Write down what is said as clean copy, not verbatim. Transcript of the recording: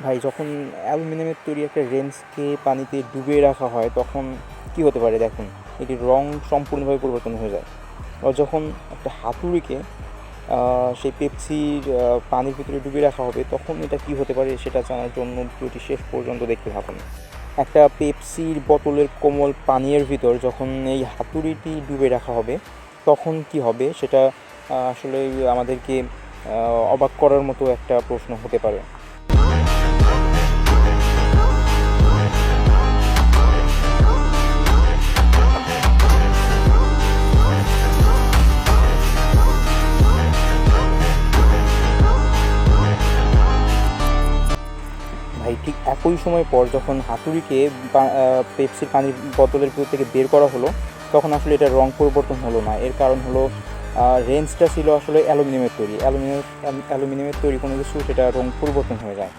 ভাই, যখন অ্যালুমিনিয়ামের তৈরি একটা রেঞ্জকে পানিতে ডুবিয়ে রাখা হয় তখন কি হতে পারে দেখুন, এটির রং সম্পূর্ণভাবে পরিবর্তন হয়ে যায়। আর যখন একটা হাতুড়িকে সেই পেপসির পানির ভিতরে ডুবিয়ে রাখা হবে তখন এটা কি হতে পারে সেটা জানার জন্য ভিডিওটি শেষ পর্যন্ত দেখতে থাকুন। একটা পেপসির বোতলের কোমল পানীয়ের ভিতর যখন এই হাতুড়িটি ডুবে রাখা হবে তখন কি হবে সেটা আসলে আমাদেরকে অবাক করার মতো একটা প্রশ্ন হতে পারে। ভাই, ঠিক একই সময় পর যখন হাতুড়িকে পেপসির পানির বোতলের ভিতর থেকে বের করা হলো তখন আসলে এটার রং পরিবর্তন হলো না। এর কারণ হলো রেঞ্জটা ছিল আসলে অ্যালুমিনিয়ামের তৈরি। অ্যালুমিনিয়ামের তৈরি কোনো কিছু সেটা রং পরিবর্তন হয়ে যায়।